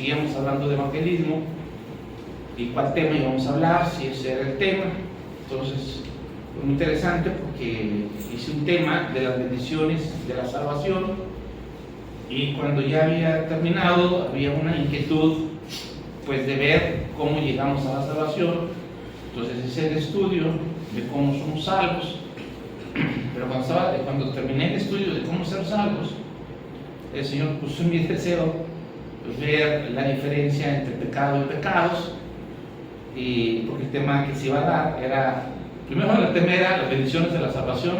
seguíamos hablando de evangelismo y cuál tema íbamos a hablar, si ese era el tema. Entonces fue muy interesante porque hice un tema de las bendiciones de la salvación, y cuando ya había terminado había una inquietud pues de ver cómo llegamos a la salvación. Entonces hice el estudio de cómo somos salvos, pero cuando terminé el estudio de cómo ser salvos, el Señor puso en mi deseo ver la diferencia entre pecado y pecados, y porque el tema que se iba a dar era, primero el tema era las bendiciones de la salvación,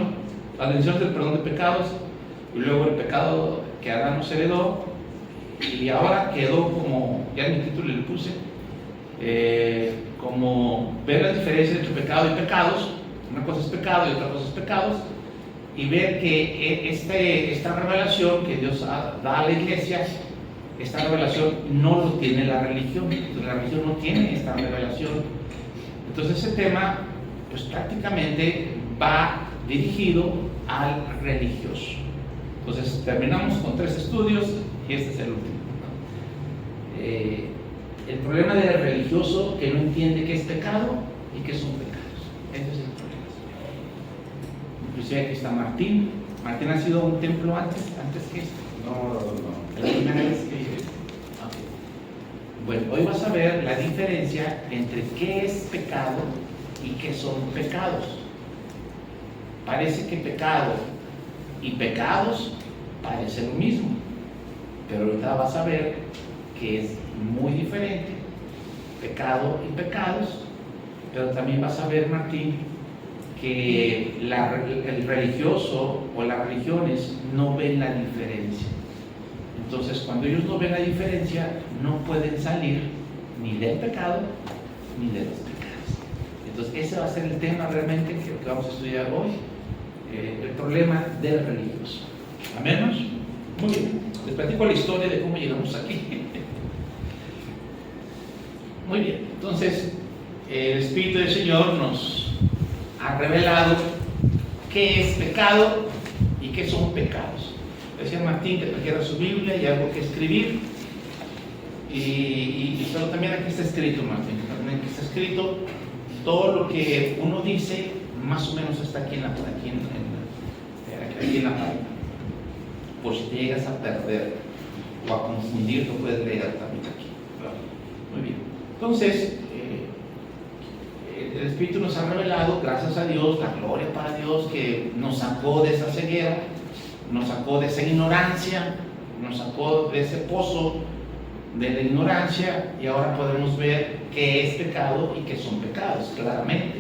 las bendiciones del perdón de pecados, y luego el pecado que Adán nos heredó, y ahora quedó como, ya en mi título le puse, como ver la diferencia entre pecado y pecados. Una cosa es pecado y otra cosa es pecados, y ver que esta revelación que Dios da a la iglesia, esta revelación no lo tiene la religión. La religión no tiene esta revelación. Entonces ese tema pues prácticamente va dirigido al religioso. Entonces terminamos con 3 estudios y este es el último. El problema del religioso que no entiende qué es pecado y qué son pecados. Ese es el problema. Inclusive aquí está Martín. Martín ha sido a un templo antes que este. No. Es la primera vez que vive. Okay. Bueno, hoy vas a ver la diferencia entre qué es pecado y qué son pecados. Parece que pecado y pecados parece lo mismo, pero ahorita vas a ver que es muy diferente, pecado y pecados. Pero también vas a ver, Martín, que el religioso o las religiones no ven la diferencia. Entonces, cuando ellos no ven la diferencia, no pueden salir ni del pecado ni de los pecados. Entonces, ese va a ser el tema realmente que vamos a estudiar hoy. El problema del religioso. ¿Amén? Muy bien. Les platico la historia de cómo llegamos aquí. Muy bien. Entonces, el Espíritu del Señor nos ha revelado qué es pecado y qué son pecados. Decía Martín que trajera su Biblia y algo que escribir. Pero también aquí está escrito, Martín. También aquí está escrito todo lo que uno dice, más o menos está aquí en la página. Por si te llegas a perder o a confundir, lo puedes leer también aquí. Muy bien. Entonces, el Espíritu nos ha revelado, gracias a Dios, la gloria para Dios, que nos sacó de esa ceguera, nos sacó de esa ignorancia, nos sacó de ese pozo de la ignorancia, y ahora podemos ver qué es pecado y qué son pecados, claramente.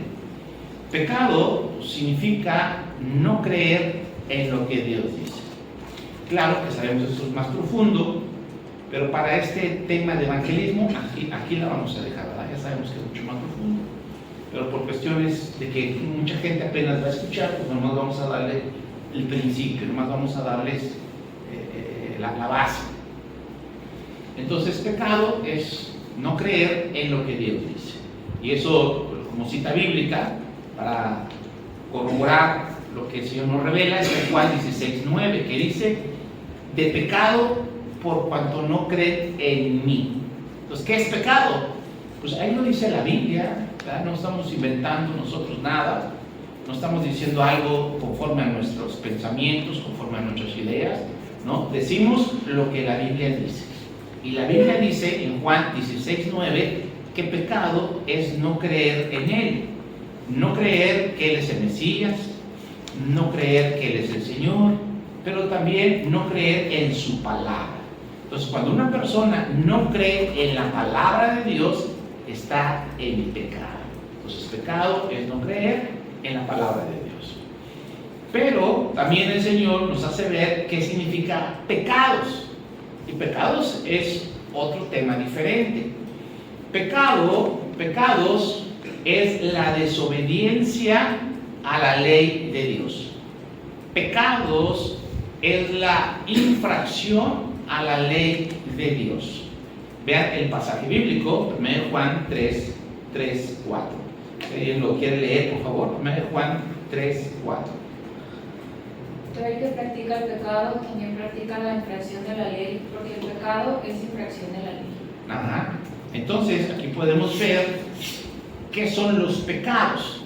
Pecado significa no creer en lo que Dios dice. Claro que sabemos que eso es más profundo, pero para este tema de evangelismo, aquí la vamos a dejar, ¿verdad? Ya sabemos que es mucho más profundo, pero por cuestiones de que mucha gente apenas va a escuchar, pues nomás vamos a darle el principio, nomás vamos a darles la base. Entonces, pecado es no creer en lo que Dios dice. Y eso, como cita bíblica, para corroborar lo que el Señor nos revela, es en Juan 16:9, que dice: de pecado por cuanto no creen en mí. Entonces, ¿qué es pecado? Pues ahí lo dice la Biblia, ¿verdad? No estamos inventando nosotros nada, no estamos diciendo algo conforme a nuestros pensamientos, conforme a nuestras ideas, ¿no? Decimos lo que la Biblia dice. Y la Biblia dice en Juan 16:9 que pecado es no creer en Él, no creer que Él es el Mesías, no creer que Él es el Señor, pero también no creer en su palabra. Entonces, cuando una persona no cree en la palabra de Dios, está en pecado. Entonces, pecado es no creer en la palabra de Dios. Pero también el Señor nos hace ver qué significa pecados. Y pecados es otro tema diferente. Pecados es la desobediencia a la ley de Dios. Pecados es la infracción a la ley de Dios. Vean el pasaje bíblico, 1 Juan 3, 4. Si alguien lo quiere leer, por favor, 1 Juan 3, 4. Todo el que practica el pecado también practica la infracción de la ley, porque el pecado es infracción de la ley. Entonces, aquí podemos ver qué son los pecados.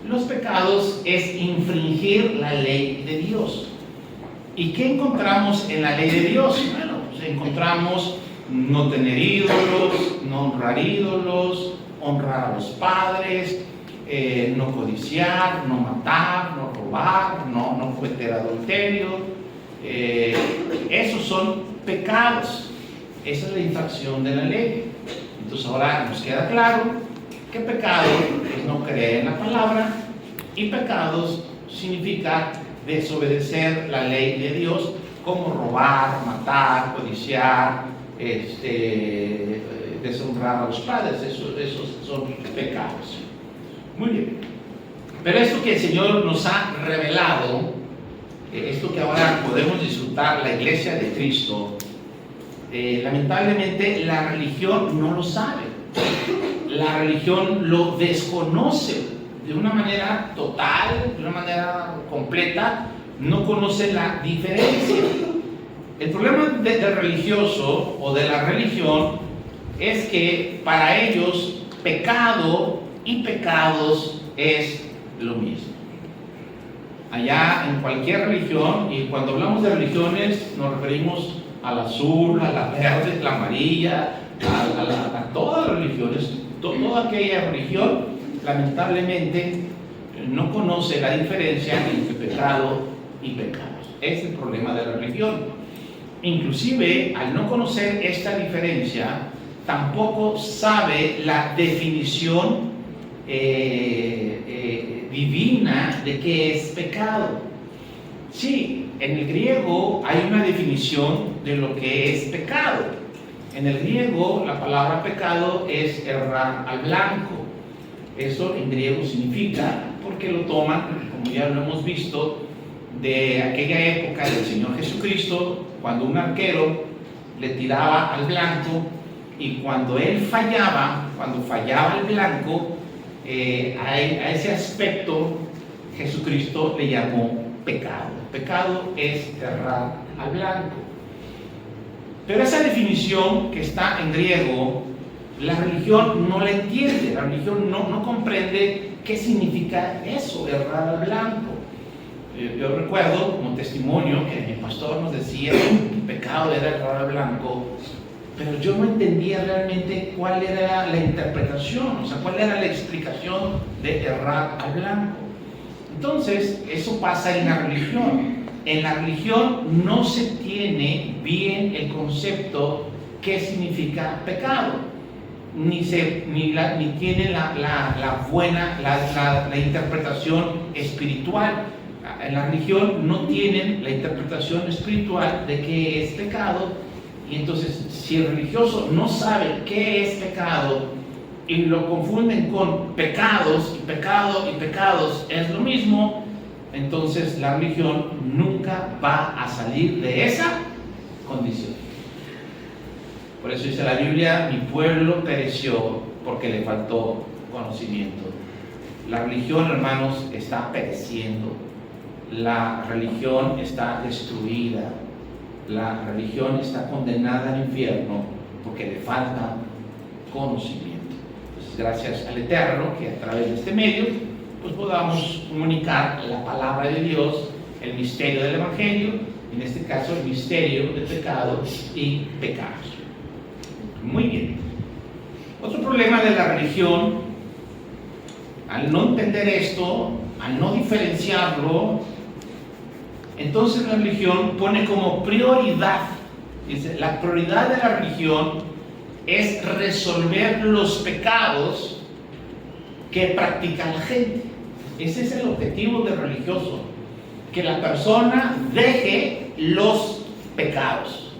Los pecados es infringir la ley de Dios. ¿Y qué encontramos en la ley de Dios? Bueno, pues encontramos no tener ídolos, no honrar ídolos, honrar a los padres, no codiciar, no matar, no robar, no cometer adulterio. Esos son pecados. Esa es la infracción de la ley. Entonces ahora nos queda claro que pecado es no creer en la palabra, y pecados significa desobedecer la ley de Dios, como robar, matar, codiciar, deshonrar a los padres. Esos son pecados. Muy bien. Pero esto que el Señor nos ha revelado, esto que ahora podemos disfrutar la iglesia de Cristo, lamentablemente la religión no lo sabe. La religión lo desconoce de una manera total, de una manera completa, no conoce la diferencia. El problema del religioso o de la religión es que para ellos pecado y pecados es lo mismo. Allá en cualquier religión, y cuando hablamos de religiones nos referimos al azul, a la verde, a la amarilla, a todas las religiones. Toda aquella religión lamentablemente no conoce la diferencia entre pecado y pecados. Es el problema de la religión. Inclusive, al no conocer esta diferencia, tampoco sabe la definición divina de qué es pecado. Sí, en el griego hay una definición de lo que es pecado. En el griego la palabra pecado es errar al blanco. Eso en griego significa, porque lo toman, como ya lo hemos visto, de aquella época del Señor Jesucristo, cuando un arquero le tiraba al blanco, y cuando él fallaba, cuando fallaba el blanco, a ese aspecto Jesucristo le llamó pecado. Pecado es errar al blanco. Pero esa definición que está en griego, la religión no la entiende. La religión no comprende qué significa eso, errar al blanco. Yo recuerdo como testimonio que mi pastor nos decía que el pecado era errar al blanco, pero yo no entendía realmente cuál era la interpretación, o sea, cuál era la explicación de errar al blanco. Entonces, eso pasa en la religión. En la religión no se tiene bien el concepto qué significa pecado, ni tiene la buena la interpretación espiritual. En la religión no tienen la interpretación espiritual de qué es pecado, y entonces si el religioso no sabe qué es pecado y lo confunden con pecados, y pecado y pecados es lo mismo, entonces la religión nunca va a salir de esa condición. Por eso dice la Biblia: mi pueblo pereció porque le faltó conocimiento. La religión, hermanos, está pereciendo. La religión está destruida. La religión está condenada al infierno porque le falta conocimiento. Entonces, gracias al Eterno que a través de este medio pues podamos comunicar la palabra de Dios, el misterio del Evangelio, en este caso el misterio de pecado y pecados. Muy bien. Otro problema de la religión, al no entender esto, al no diferenciarlo, entonces la religión pone como prioridad, dice, la prioridad de la religión es resolver los pecados que practica la gente. Ese es el objetivo del religioso, que la persona deje los pecados.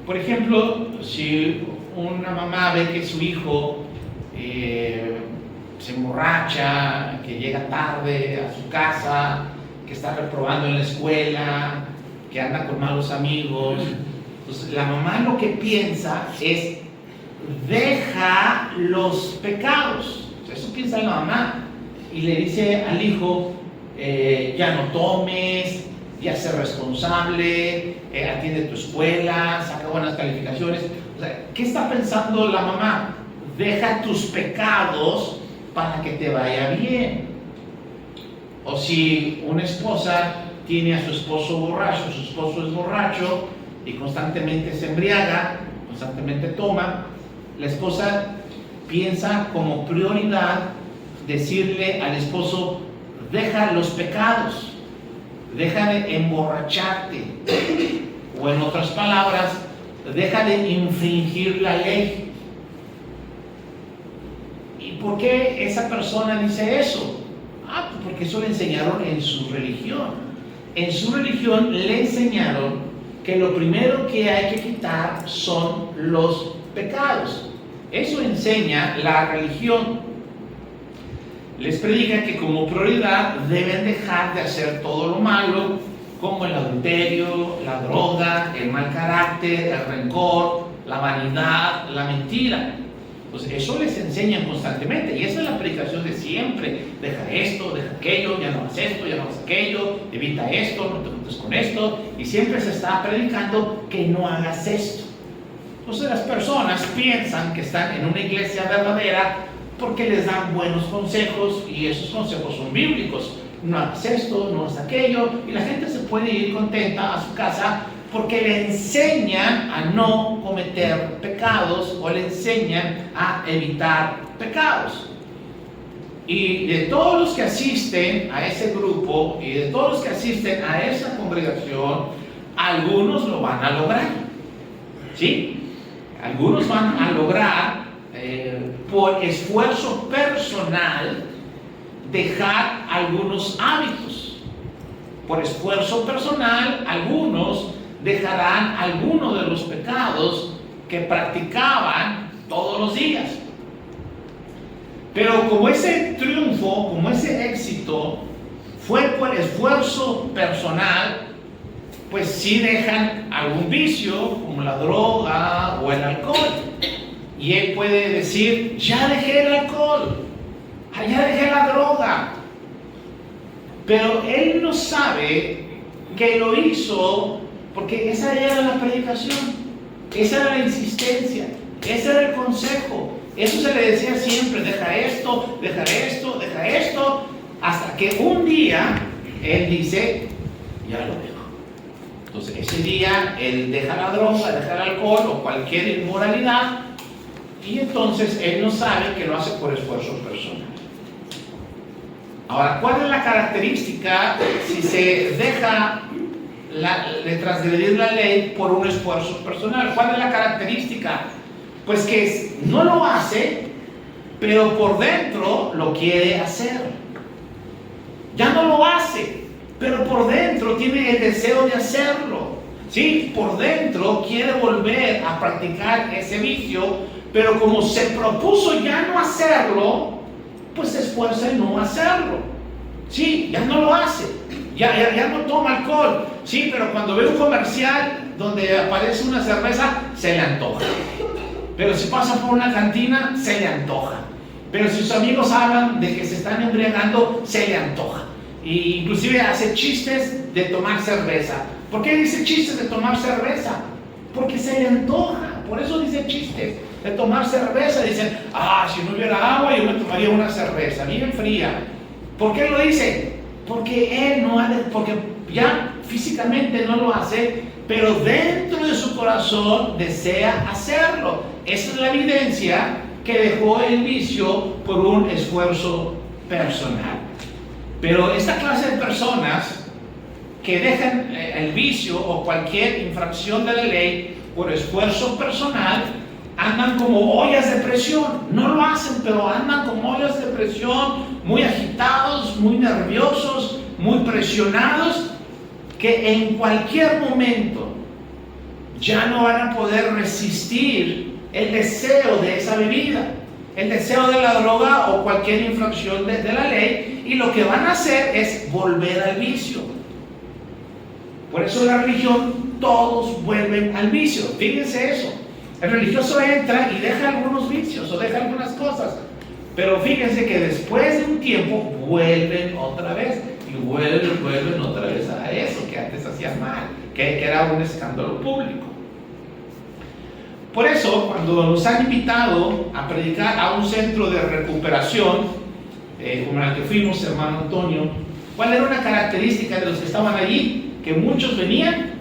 Por ejemplo, si una mamá ve que su hijo se emborracha, que llega tarde a su casa, que está reprobando en la escuela, que anda con malos amigos, pues la mamá lo que piensa es: deja los pecados. Eso piensa la mamá, y le dice al hijo: ya no tomes, ya sé responsable, atiende tu escuela, saca buenas calificaciones. O sea, ¿qué está pensando la mamá? Deja tus pecados para que te vaya bien. O si una esposa tiene a su esposo borracho, su esposo es borracho y constantemente se embriaga, constantemente toma, la esposa piensa como prioridad decirle al esposo: deja los pecados, deja de emborracharte, o en otras palabras, deja de infringir la ley. ¿Y por qué esa persona dice eso? Pues porque eso le enseñaron en su religión. En su religión le enseñaron que lo primero que hay que quitar son los pecados. Eso enseña la religión. Les predica que como prioridad deben dejar de hacer todo lo malo, como el adulterio, la droga, el mal carácter, el rencor, la vanidad, la mentira. Pues eso les enseñan constantemente, y esa es la predicación de siempre: deja esto, deja aquello, ya no hagas esto, ya no hagas aquello, evita esto, no te juntes con esto, y siempre se está predicando que no hagas esto. Entonces las personas piensan que están en una iglesia verdadera porque les dan buenos consejos, y esos consejos son bíblicos: no hagas esto, no hagas aquello, y la gente se puede ir contenta a su casa porque le enseñan a no cometer pecados, o le enseñan a evitar pecados. Y de todos los que asisten a ese grupo, y de todos los que asisten a esa congregación, algunos lo van a lograr, ¿sí? Algunos van a lograr por esfuerzo personal dejar algunos hábitos. Por esfuerzo personal, algunos dejarán algunos de los pecados que practicaban todos los días. Pero como ese triunfo, como ese éxito fue por esfuerzo personal, pues sí dejan algún vicio, como la droga o el alcohol. Y él puede decir: ya dejé el alcohol, ya dejé la droga. Pero él no sabe que lo hizo porque esa era la predicación, esa era la insistencia, ese era el consejo. Eso se le decía siempre: deja esto, deja esto, deja esto, hasta que un día él dice: ya lo dejo. Entonces ese día él deja la droga, deja el alcohol o cualquier inmoralidad, y entonces él no sabe que lo hace por esfuerzo personal. Ahora, ¿cuál es la característica si se deja de transgredir la ley por un esfuerzo personal? ¿Cuál es la característica? Pues que no lo hace, pero por dentro lo quiere hacer. Ya no lo hace, pero por dentro tiene el deseo de hacerlo. ¿Sí? Por dentro quiere volver a practicar ese vicio, pero como se propuso ya no hacerlo, pues se esfuerza en no hacerlo. Sí, ya no lo hace, ya no toma alcohol. Sí, pero cuando ve un comercial donde aparece una cerveza, se le antoja. Pero si pasa por una cantina, se le antoja. Pero si sus amigos hablan de que se están embriagando, se le antoja. E inclusive hace chistes de tomar cerveza. ¿Por qué dice chistes de tomar cerveza? Porque se le antoja. Por eso dice chistes de tomar cerveza. Dicen: si no hubiera agua, yo me tomaría una cerveza bien fría. ¿Por qué lo dice? Porque él no ha porque ya físicamente no lo hace, pero dentro de su corazón desea hacerlo. Esa es la evidencia que dejó el vicio por un esfuerzo personal. Pero esta clase de personas que dejan el vicio o cualquier infracción de la ley por esfuerzo personal, andan como ollas de presión. No lo hacen, pero andan como ollas de presión, muy agitados, muy nerviosos, muy presionados, que en cualquier momento ya no van a poder resistir el deseo de esa bebida, el deseo de la droga o cualquier infracción de la ley, y lo que van a hacer es volver al vicio. Por eso en la religión todos vuelven al vicio. Fíjense eso. El religioso entra y deja algunos vicios o deja algunas cosas, pero fíjense que después de un tiempo vuelven otra vez. Y y vuelven otra vez a eso que antes hacían mal, que era un escándalo público. Por eso, cuando nos han invitado a predicar a un centro de recuperación, como el que fuimos, hermano Antonio, ¿cuál era una característica de los que estaban allí? Que muchos venían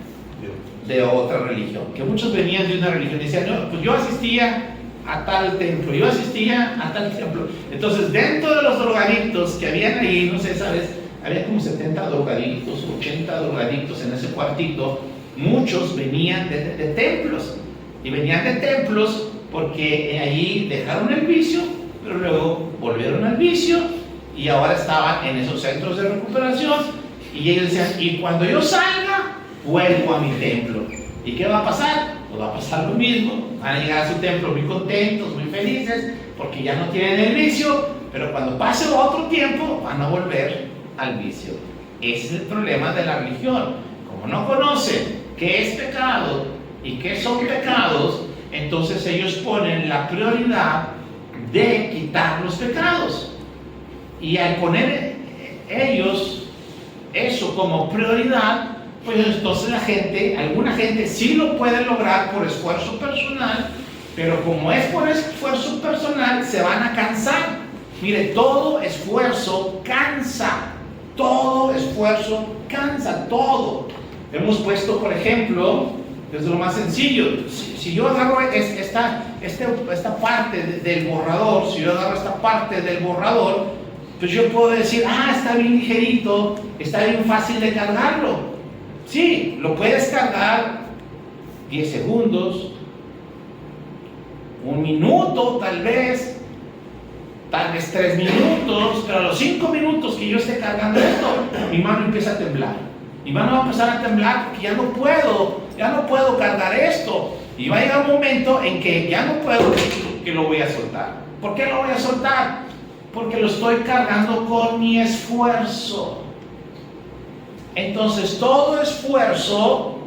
de otra religión, que muchos venían de una religión y decían, no, pues yo asistía a tal templo, yo asistía a tal templo. Entonces, dentro de los drogadictos que habían ahí, no sé, ¿sabes? Había como 70 drogadictos, 80 drogadictos en ese cuartito. Muchos venían de templos, y venían de templos porque allí dejaron el vicio, pero luego volvieron al vicio y ahora estaban en esos centros de recuperación. Y ellos decían, y cuando yo salga, vuelvo a mi templo. ¿Y qué va a pasar? Pues va a pasar lo mismo. Van a llegar a su templo muy contentos, muy felices, porque ya no tienen el vicio, pero cuando pase otro tiempo, van a volver al vicio. Ese es el problema de la religión. Como no conocen qué es pecado y qué son pecados, entonces ellos ponen la prioridad de quitar los pecados. Y al poner ellos eso como prioridad, pues entonces alguna gente sí lo puede lograr por esfuerzo personal, pero como es por esfuerzo personal, se van a cansar. Mire, todo esfuerzo cansa. Todo esfuerzo cansa, todo. Hemos puesto, por ejemplo, desde lo más sencillo, si yo agarro esta parte del borrador, si yo agarro esta parte del borrador, pues yo puedo decir, está bien ligerito, está bien fácil de cargarlo. Sí, lo puedes cargar 10 segundos, 1 minuto tal vez 3 minutos, pero a los 5 minutos que yo esté cargando esto, mi mano empieza a temblar. Mi mano va a empezar a temblar porque ya no puedo cargar esto. Y va a llegar un momento en que ya no puedo, que lo voy a soltar. ¿Por qué lo voy a soltar? Porque lo estoy cargando con mi esfuerzo. Entonces, todo esfuerzo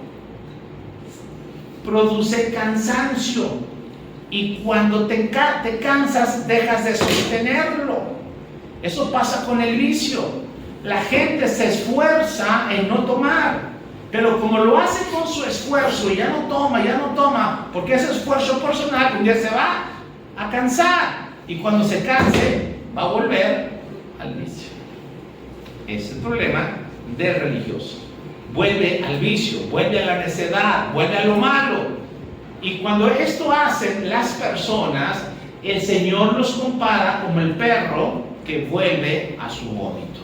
produce cansancio. Y cuando te cansas, dejas de sostenerlo. Eso pasa con el vicio. La gente se esfuerza en no tomar, pero como lo hace con su esfuerzo y ya no toma, porque ese esfuerzo personal un día se va a cansar. Y cuando se canse, va a volver al vicio. Ese es el problema del religioso. Vuelve al vicio, vuelve a la necedad, vuelve a lo malo. Y cuando esto hacen las personas, el Señor los compara como el perro que vuelve a su vómito,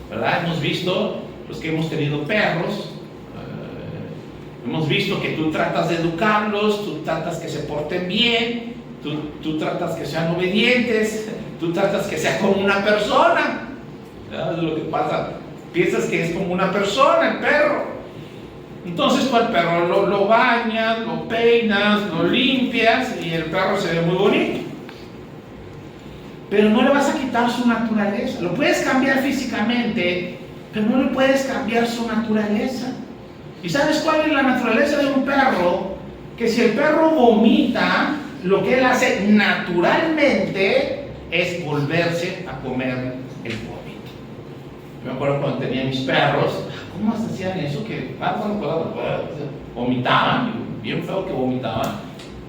¿verdad? Hemos visto, los que hemos tenido perros, hemos visto que tú tratas de educarlos, tú tratas que se porten bien, tú tratas que sean obedientes, tú tratas que sea como una persona, ¿verdad? Es lo que pasa, piensas que es como una persona el perro. Entonces tú al perro lo bañas, lo peinas, lo limpias y el perro se ve muy bonito. Pero no le vas a quitar su naturaleza. Lo puedes cambiar físicamente, pero no le puedes cambiar su naturaleza. ¿Y sabes cuál es la naturaleza de un perro? Que si el perro vomita, lo que él hace naturalmente es volverse a comer el vómito. Yo me acuerdo cuando tenía mis perros, ¿cómo hacían eso? Que vomitaban, bien feo que vomitaban,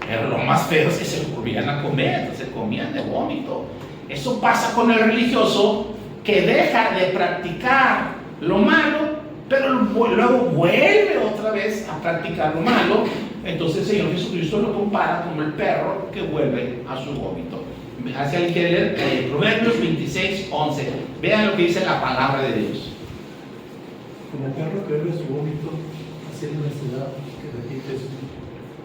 pero lo más feo es que se volvían a comer, se comían de vómito. Eso pasa con el religioso que deja de practicar lo malo, pero luego vuelve otra vez a practicar lo malo. Entonces el Señor Jesucristo lo compara como el perro que vuelve a su vómito. Hacia el que leer Proverbios 26:11. Vean lo que dice la palabra de Dios. Como perro que vuelve a su vómito, así es la necedad que repite su...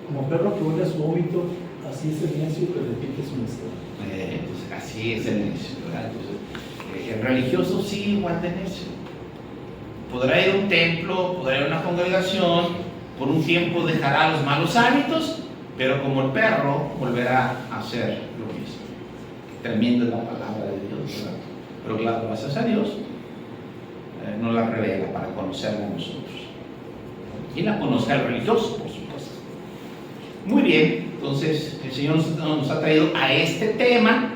Como perro que vuelve a su vómito, así es el necio que repite su necedad. Entonces, así es el necio, ¿verdad? Entonces, el religioso sí igual de necio. Podrá ir a un templo, podrá ir a una congregación, por un tiempo dejará los malos hábitos, pero como el perro volverá a hacer lo mismo. Tremenda es la palabra de Dios, ¿verdad? Pero claro, gracias a Dios, nos la revela para conocerla nosotros. Y la conozca el religioso, por supuesto. Muy bien, entonces el Señor nos ha traído a este tema.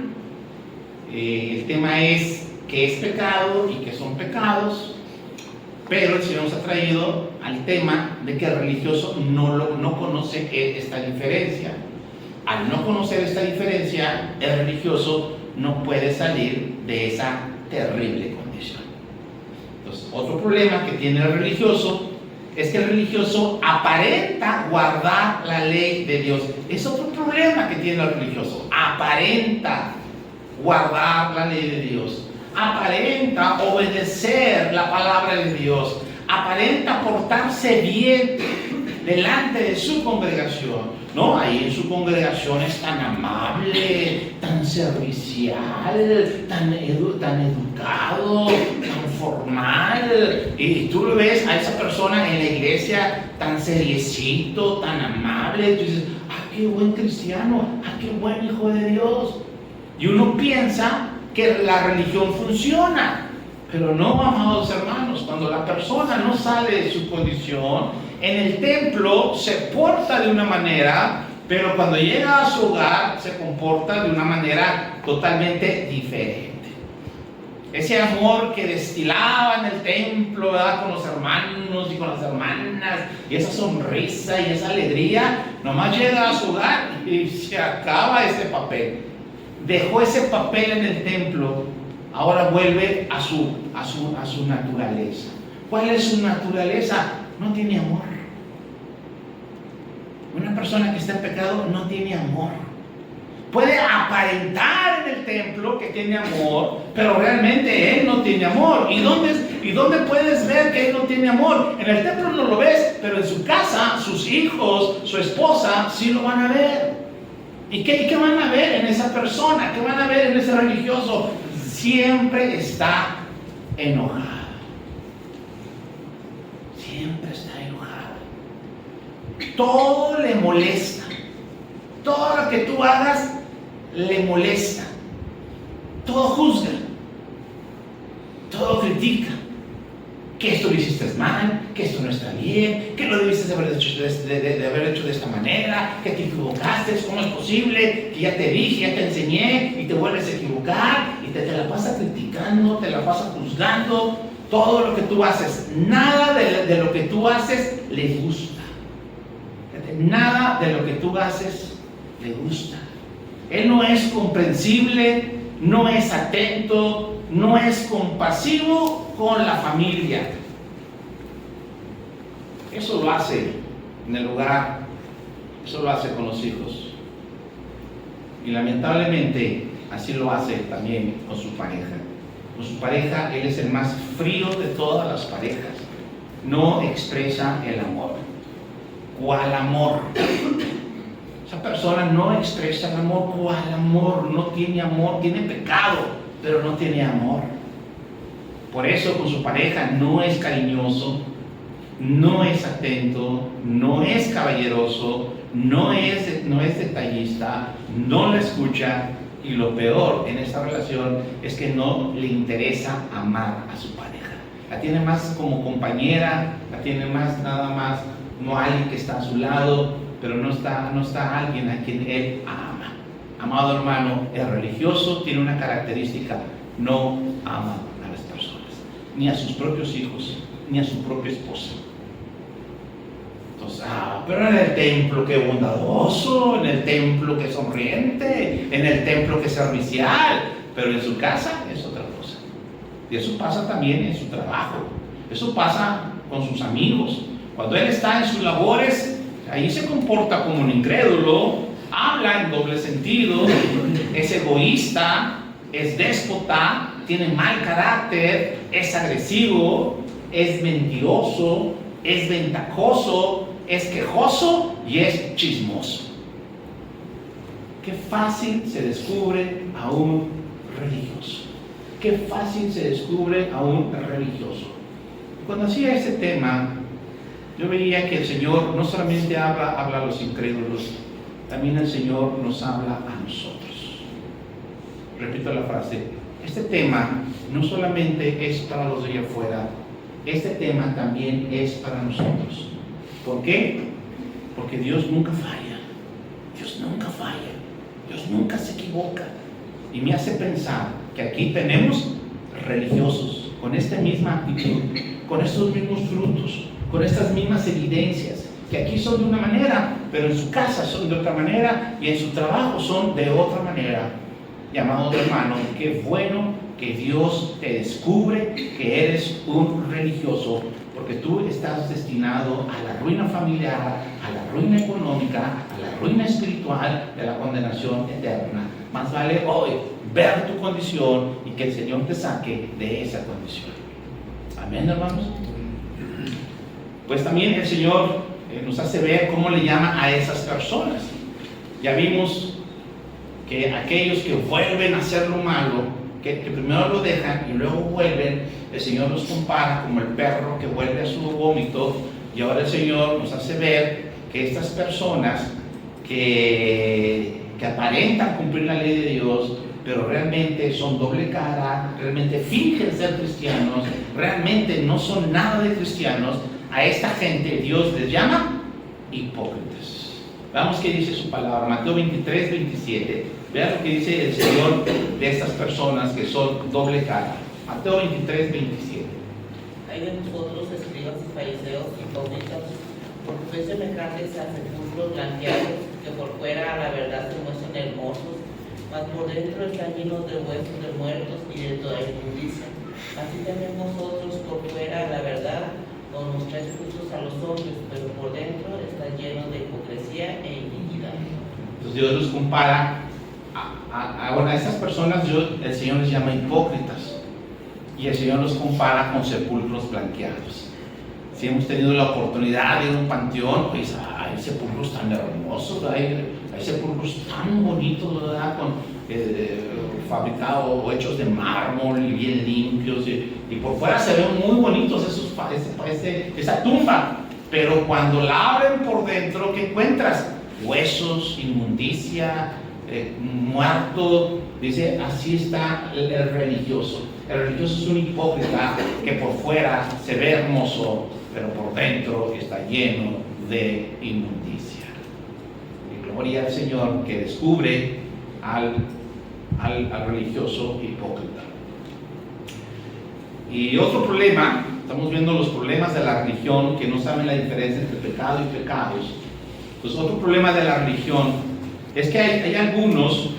El tema es qué es pecado y qué son pecados. Pero el Señor nos ha traído al tema de que el religioso no conoce esta diferencia. Al no conocer esta diferencia, el religioso no puede salir de esa terrible condición. Entonces, otro problema que tiene el religioso es que el religioso aparenta guardar la ley de Dios. Es otro problema que tiene el religioso. Aparenta guardar la ley de Dios. Aparenta obedecer la palabra de Dios. Aparenta portarse bien delante de su congregación. No, ahí en su congregación es tan amable, tan servicial, tan educado, tan formal. Y tú lo ves a esa persona en la iglesia tan seriecito, tan amable. Tú dices, qué buen cristiano, qué buen hijo de Dios. Y uno piensa que la religión funciona. Pero no, amados hermanos, cuando la persona no sale de su condición, en el templo se porta de una manera, pero cuando llega a su hogar se comporta de una manera totalmente diferente. Ese amor que destilaba en el templo, ¿verdad?, con los hermanos y con las hermanas, y esa sonrisa y esa alegría, nomás llega a su hogar y se acaba ese papel. Dejó ese papel en el templo, ahora vuelve a su naturaleza. ¿Cuál es su naturaleza? No tiene amor. Una persona que está en pecado no tiene amor. Puede aparentar en el templo que tiene amor, pero realmente él no tiene amor. ¿Y dónde puedes ver que él no tiene amor? En el templo no lo ves, pero en su casa, sus hijos, su esposa, sí lo van a ver. ¿Y qué van a ver en esa persona? ¿Qué van a ver en ese religioso? Siempre está enojado. Siempre está enojado. Todo le molesta. Todo lo que tú hagas le molesta. Todo juzga. Todo critica. Que esto lo hiciste mal, que esto no está bien, que lo debiste haber hecho de esta manera, que te equivocaste, ¿cómo es posible? Que ya te dije, ya te enseñé y te vuelves a equivocar y te la pasas criticando, te la pasas juzgando. Todo lo que tú haces, nada de lo que tú haces le gusta. Nada de lo que tú haces le gusta. Él no es comprensible, no es atento, no es compasivo con la familia. Eso lo hace en el hogar, eso lo hace con los hijos. Y lamentablemente así lo hace también con su pareja. Con su pareja, él es el más frío de todas las parejas. No expresa el amor. ¿Cuál amor? Esa persona no expresa el amor. ¿Cuál amor? No tiene amor, tiene pecado, pero no tiene amor. Por eso con su pareja no es cariñoso, no es atento, no es caballeroso, no es detallista, no la escucha. Y lo peor en esta relación es que no le interesa amar a su pareja. La tiene más como compañera, la tiene más nada más, no alguien que está a su lado, pero no está alguien a quien él ama. Amado hermano, el religioso tiene una característica: no ama a las personas, ni a sus propios hijos, ni a su propia esposa. Entonces, pero en el templo que bondadoso, en el templo que sonriente, en el templo que servicial, pero en su casa es otra cosa. Y eso pasa también en su trabajo, eso pasa con sus amigos. Cuando él está en sus labores, ahí se comporta como un incrédulo, habla en doble sentido, es egoísta, es déspota, tiene mal carácter, es agresivo, es mentiroso, es ventajoso, es quejoso y es chismoso. Qué fácil se descubre a un religioso. Qué fácil se descubre a un religioso. Cuando hacía ese tema, yo veía que el Señor no solamente habla a los incrédulos, también el Señor nos habla a nosotros. Repito la frase: este tema no solamente es para los de allá afuera, este tema también es para nosotros. ¿Por qué? Porque Dios nunca falla. Dios nunca falla. Dios nunca se equivoca. Y me hace pensar que aquí tenemos religiosos con esta misma actitud, con estos mismos frutos, con estas mismas evidencias, que aquí son de una manera, pero en su casa son de otra manera y en su trabajo son de otra manera. Y amado hermano, qué bueno que Dios te descubre que eres un religioso, porque tú estás destinado a la ruina familiar, a la ruina económica, a la ruina espiritual, de la condenación eterna. Más vale hoy ver tu condición y que el Señor te saque de esa condición. Amén, hermanos. Pues también el Señor nos hace ver cómo le llama a esas personas. Ya vimos que aquellos que vuelven a hacer lo malo, que primero lo dejan y luego vuelven, el Señor los compara como el perro que vuelve a su vómito. Y ahora el Señor nos hace ver que estas personas que aparentan cumplir la ley de Dios, pero realmente son doble cara, realmente fingen ser cristianos, realmente no son nada de cristianos, a esta gente Dios les llama hipócritas. Veamos qué dice su palabra, Mateo 23, 27. Vean lo que dice el Señor de estas personas que son doble cara. Mateo 23, 27. Hay de vosotros, escribas y fariseos, hipócritas, porque sois semejantes a sepulcros blanqueados, que por fuera a la verdad se muestran hermosos, mas por dentro están llenos de huesos de muertos y de toda inmundicia. Así también vosotros por fuera a la verdad os mostráis justos a los hombres, pero por dentro están llenos de hipocresía e iniquidad. Entonces Dios los compara a estas personas, el Señor les llama hipócritas, y el Señor los compara con sepulcros blanqueados. Si hemos tenido la oportunidad de ir a un panteón, pues hay sepulcros tan hermosos, hay sepulcros tan bonitos, ¿verdad? Fabricados o hechos de mármol y bien limpios, y por fuera se ven muy bonitos esa tumba, pero cuando la abren por dentro, ¿qué encuentras? Huesos, inmundicia, muerto. Dice, así está el religioso. El religioso es un hipócrita que por fuera se ve hermoso, pero por dentro está lleno de inmundicia. Y gloria al Señor que descubre al religioso hipócrita. Y otro problema, estamos viendo los problemas de la religión, que no saben la diferencia entre pecado y pecados. Pues otro problema de la religión es que hay algunos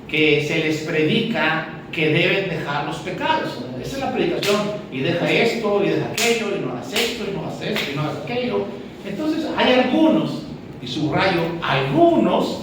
que se les predica que deben dejar los pecados. Esa es la predicación, y deja esto, y deja aquello, y no hagas esto, y no hagas esto, y no hagas aquello. Entonces hay algunos, y subrayo, algunos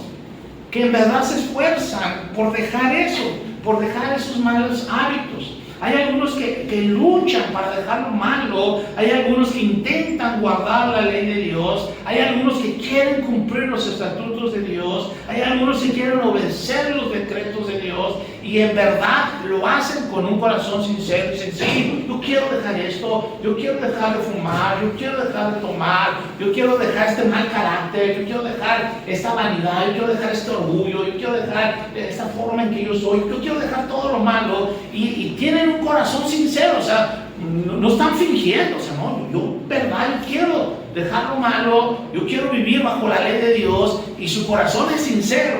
que en verdad se esfuerzan por dejar eso, por dejar esos malos hábitos. Hay algunos que luchan para dejar lo malo, hay algunos que intentan guardar la ley de Dios, hay algunos que quieren cumplir los estatutos de Dios, hay algunos que quieren obedecer los decretos de Dios, y en verdad lo hacen con un corazón sincero. Dicen, sí, yo quiero dejar esto, yo quiero dejar de fumar, yo quiero dejar de tomar, yo quiero dejar este mal carácter, yo quiero dejar esta vanidad, yo quiero dejar este orgullo, yo quiero dejar esta forma en que yo soy, yo quiero dejar todo lo malo, y tienen un corazón sincero, o sea, no están fingiendo, o sea, no, yo verdad, yo quiero dejar lo malo, yo quiero vivir bajo la ley de Dios, y su corazón es sincero.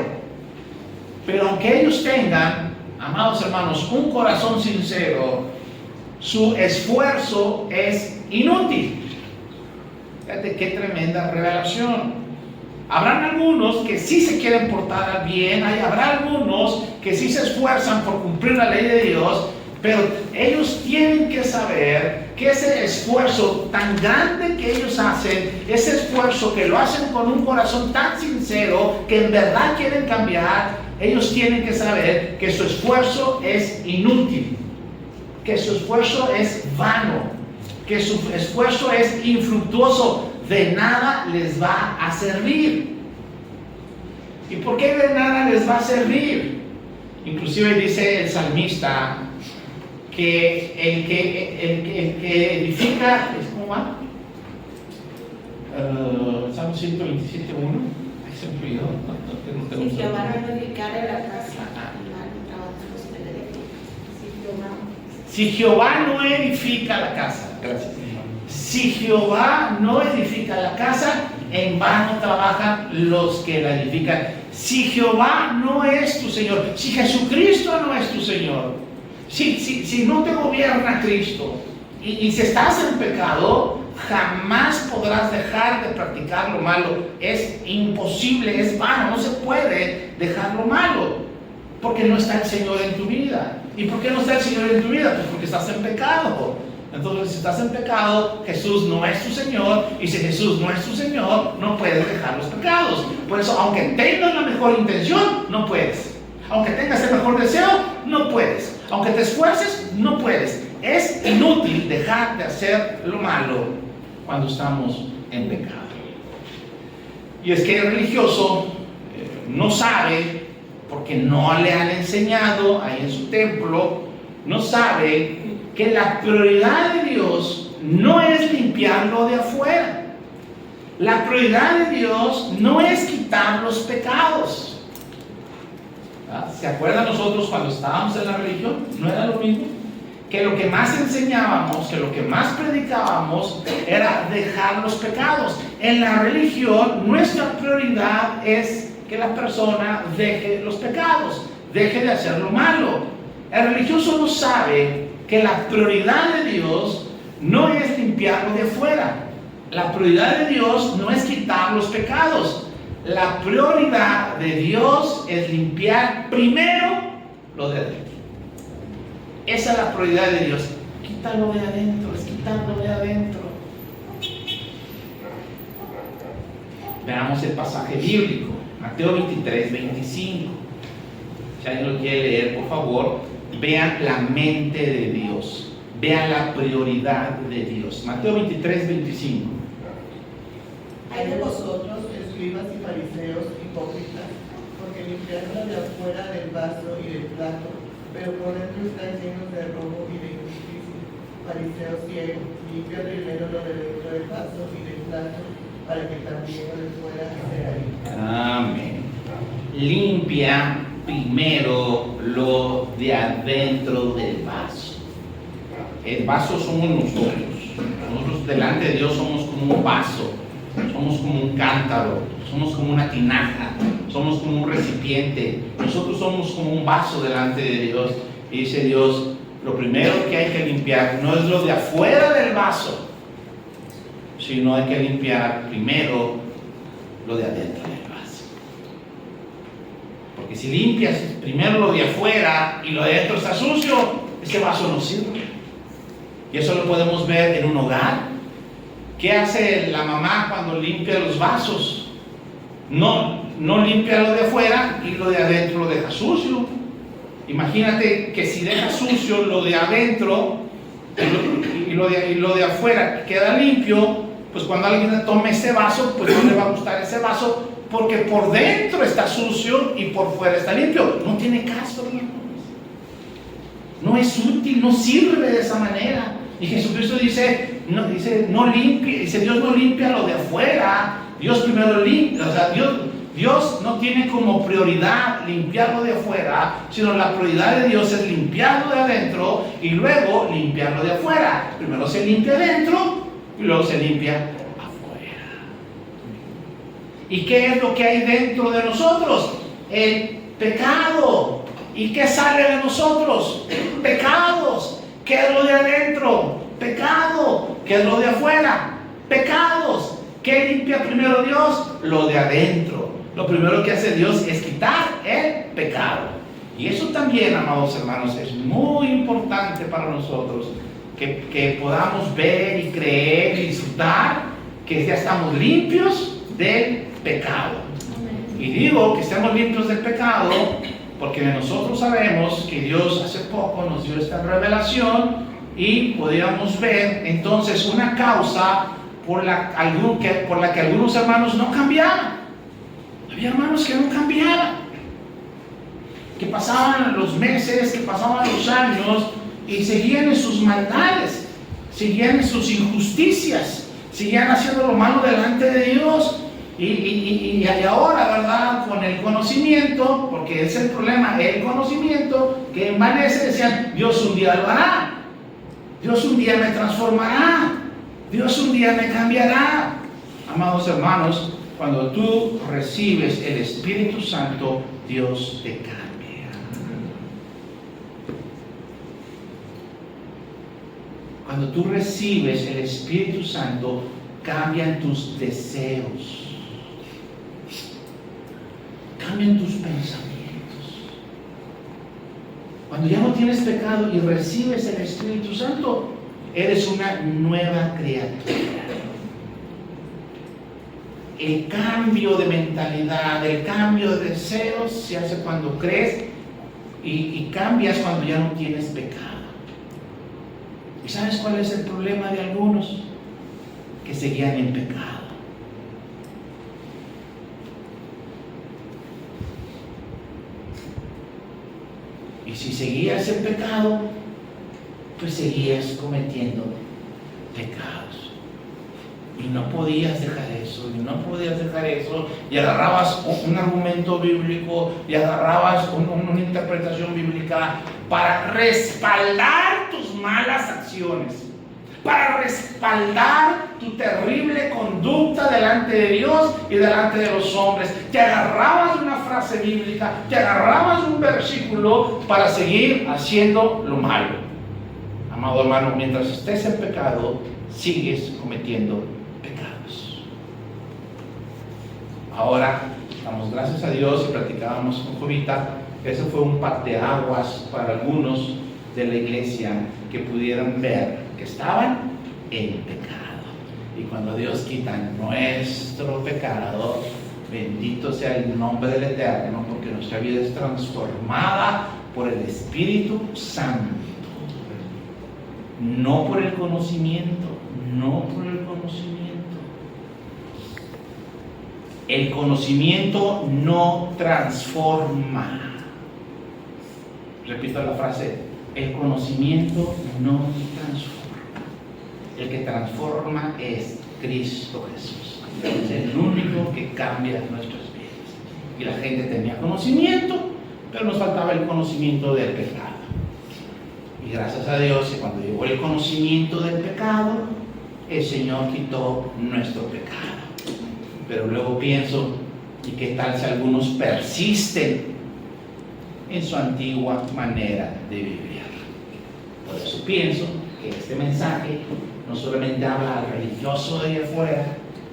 Pero aunque ellos tengan, amados hermanos, un corazón sincero, su esfuerzo es inútil. Fíjate qué tremenda revelación. Habrán algunos que sí se quieren portar bien, habrá algunos que sí se esfuerzan por cumplir la ley de Dios, pero ellos tienen que saber que ese esfuerzo tan grande que ellos hacen, ese esfuerzo que lo hacen con un corazón tan sincero, que en verdad quieren cambiar, ellos tienen que saber que su esfuerzo es inútil, que su esfuerzo es vano, que su esfuerzo es infructuoso, de nada les va a servir. ¿Y por qué de nada les va a servir? Inclusive dice el salmista que el que edifica, ¿cómo va? Salmo 127.1. Ahí se me olvidó. Si Jehová no edificare la casa, en vano trabajan los que la edifican. Si Jehová no edifica la casa, gracias. Si Jehová no edifica la casa, en vano trabajan los que la edifican. Si Jehová no es tu Señor, si Jesucristo no es tu Señor, si no te gobierna Cristo, Y si estás en pecado, jamás podrás dejar de practicar lo malo. Es imposible, es vano, no se puede dejar lo malo, porque no está el Señor en tu vida. ¿Y por qué no está el Señor en tu vida? Pues porque estás en pecado. Entonces, si estás en pecado, Jesús no es tu Señor, y si Jesús no es tu Señor, no puedes dejar los pecados. Por eso, aunque tengas la mejor intención, no puedes. Aunque tengas el mejor deseo, no puedes. Aunque te esfuerces, no puedes. Es inútil dejar de hacer lo malo cuando estamos en pecado. Y es que el religioso no sabe, porque no le han enseñado ahí en su templo, no sabe que la prioridad de Dios no es limpiarlo de afuera. La prioridad de Dios no es quitar los pecados. ¿Se acuerdan nosotros cuando estábamos en la religión? ¿No era lo mismo? Que lo que más enseñábamos, que lo que más predicábamos era dejar los pecados. En la religión nuestra prioridad es que la persona deje los pecados, deje de hacer lo malo. El religioso no sabe que la prioridad de Dios no es limpiarlo de afuera. La prioridad de Dios no es quitar los pecados. La prioridad de Dios es limpiar primero lo de adentro. Esa es la prioridad de Dios. Quítalo de adentro, es quitarlo de adentro. Veamos el pasaje bíblico, Mateo 23, 25. Si alguien lo quiere leer, por favor, vean la mente de Dios, vean la prioridad de Dios. Mateo 23, 25. Hay de vosotros, escribas y fariseos, hipócritas, porque limpiáis lo de afuera del vaso y del plato, pero por dentro estáis llenos de robo y de injusticia. Fariseos ciegos, limpia primero lo de dentro del vaso y del plato, para que también lo de fuera sea limpio. Amén. Limpia primero lo de adentro del vaso. El vaso somos nosotros. Nosotros delante de Dios somos como un vaso, somos como un cántaro, somos como una tinaja, somos como un recipiente. Nosotros somos como un vaso delante de Dios. Y dice Dios, lo primero que hay que limpiar no es lo de afuera del vaso, sino hay que limpiar primero lo de adentro del vaso. Porque si limpias primero lo de afuera y lo de adentro está sucio, ese vaso no sirve. Y eso lo podemos ver en un hogar. ¿Qué hace la mamá cuando limpia los vasos? No limpia lo de afuera y lo de adentro lo deja sucio. Imagínate que si deja sucio lo de adentro y lo de afuera queda limpio, pues cuando alguien tome ese vaso, pues no le va a gustar ese vaso, porque por dentro está sucio y por fuera está limpio. No tiene caso, hermanos. No es útil, no sirve de esa manera. Y Jesucristo dice, no limpia, dice, Dios no limpia lo de afuera, Dios primero limpia. O sea, Dios no tiene como prioridad limpiarlo de afuera, sino la prioridad de Dios es limpiarlo de adentro y luego limpiarlo de afuera. Primero se limpia adentro y luego se limpia afuera. ¿Y qué es lo que hay dentro de nosotros? El pecado. ¿Y qué sale de nosotros? Pecados. ¿Qué es lo de adentro? Pecado. ¿Qué es lo de afuera? Pecados. ¿Qué limpia primero Dios? Lo de adentro. Lo primero que hace Dios es quitar el pecado. Y eso también, amados hermanos, es muy importante para nosotros, que podamos ver y creer y disfrutar que ya estamos limpios del pecado. Y digo que estamos limpios del pecado porque nosotros sabemos que Dios hace poco nos dio esta revelación y podíamos ver entonces una causa por la que algunos hermanos no cambiaban. Había hermanos que no cambiaban, que pasaban los meses, que pasaban los años y seguían en sus maldades, seguían en sus injusticias, seguían haciendo lo malo delante de Dios. Y ahora, ¿verdad? Con el conocimiento, porque es el problema, el conocimiento que envanece, decían, Dios un día lo hará, Dios un día me transformará, Dios un día me cambiará. Amados hermanos, cuando tú recibes el Espíritu Santo, Dios te cambia. cuando tú recibes el Espíritu Santo, cambian tus deseos, cambian tus pensamientos. Cuando ya no tienes pecado y recibes el Espíritu Santo, eres una nueva criatura. El cambio de mentalidad, el cambio de deseos se hace cuando crees y cambias cuando ya no tienes pecado. ¿Y sabes cuál es el problema de algunos? Que seguían en pecado. Y si seguías en pecado, pues seguías cometiendo pecados. Y no podías dejar eso, y agarrabas un argumento bíblico, y agarrabas una interpretación bíblica para respaldar tus malas acciones, para respaldar tu terrible conducta delante de Dios y delante de los hombres. Te agarrabas de una frase bíblica, te agarrabas de un versículo para seguir haciendo lo malo. Amado hermano, mientras estés en pecado, sigues cometiendo pecados. Ahora, damos gracias a Dios y platicábamos con Jovita. Ese fue un parteaguas para algunos de la iglesia que pudieran ver que estaban en pecado. Y cuando Dios quita nuestro pecado, bendito sea el nombre del Eterno, porque nuestra vida es transformada por el Espíritu Santo. No por el conocimiento, no por el conocimiento. El conocimiento no transforma. Repito la frase, el conocimiento no transforma. El que transforma es Cristo Jesús. Es el único que cambia nuestras vidas. Y la gente tenía conocimiento, pero nos faltaba el conocimiento del pecado. Y gracias a Dios, cuando llegó el conocimiento del pecado, el Señor quitó nuestro pecado. Pero luego pienso, ¿y qué tal si algunos persisten en su antigua manera de vivir? Por eso pienso que este mensaje no solamente habla al religioso de allá afuera,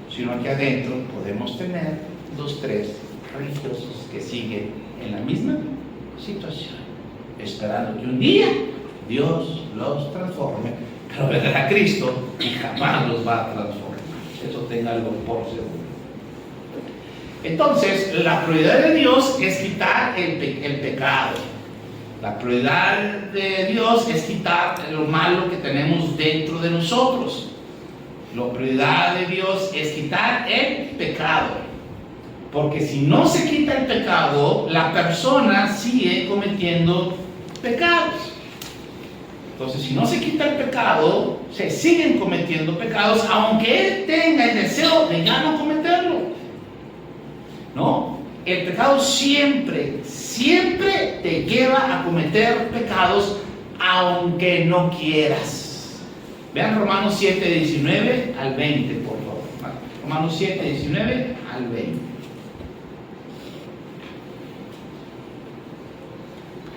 sino que adentro podemos tener 2, 3 religiosos que siguen en la misma situación, esperando que un día Dios los transforme, pero vendrá Cristo y jamás los va a transformar. Eso ténganlo por seguro. Entonces, la prioridad de Dios es quitar el pecado. La prioridad de Dios es quitar lo malo que tenemos dentro de nosotros. La prioridad de Dios es quitar el pecado. Porque si no se quita el pecado, la persona sigue cometiendo pecados. Entonces, si no se quita el pecado, se siguen cometiendo pecados, aunque él tenga el deseo de ya no cometerlo. ¿No? El pecado siempre te lleva a cometer pecados, aunque no quieras. Vean Romanos 7, 19 al 20, por favor. Romanos 7, 19 al 20.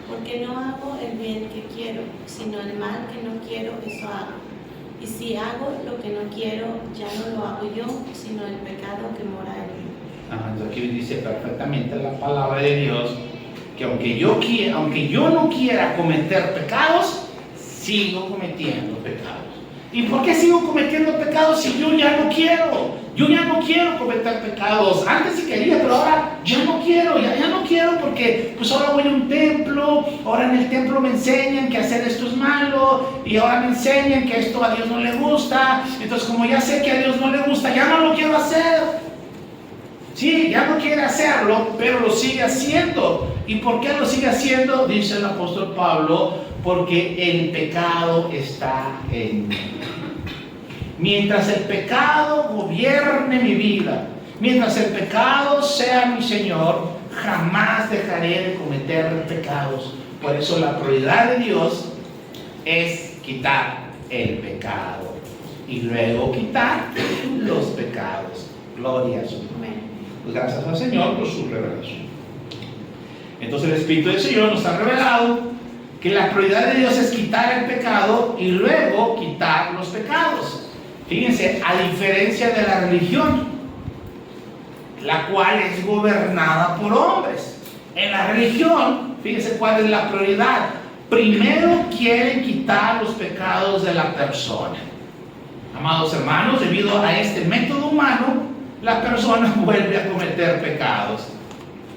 Porque no hago el bien que quiero, sino el mal que no quiero, eso hago. Y si hago lo que no quiero, ya no lo hago yo, sino el pecado que mora en mí. Entonces aquí dice perfectamente la palabra de Dios que aunque yo no quiera cometer pecados, sigo cometiendo pecados. ¿Y por qué sigo cometiendo pecados si yo ya no quiero? Yo ya no quiero cometer pecados. Antes sí quería, pero ahora ya no quiero porque pues ahora voy a un templo, ahora en el templo me enseñan que hacer esto es malo, y ahora me enseñan que esto a Dios no le gusta. Entonces, como ya sé que a Dios no le gusta, ya no lo quiero hacer. Sí, ya no quiere hacerlo, pero lo sigue haciendo. ¿Y por qué lo sigue haciendo? Dice el apóstol Pablo, porque el pecado está en mí. Mientras el pecado gobierne mi vida, mientras el pecado sea mi Señor, jamás dejaré de cometer pecados. Por eso la prioridad de Dios es quitar el pecado y luego quitar los pecados. Gloria a su nombre. Pues gracias al Señor por su revelación. Entonces el Espíritu del Señor nos ha revelado que la prioridad de Dios es quitar el pecado y luego quitar los pecados. Fíjense, a diferencia de la religión, la cual es gobernada por hombres. En la religión, fíjense cuál es la prioridad. Primero quieren quitar los pecados de la persona. Amados hermanos, debido a este método humano, la persona vuelve a cometer pecados.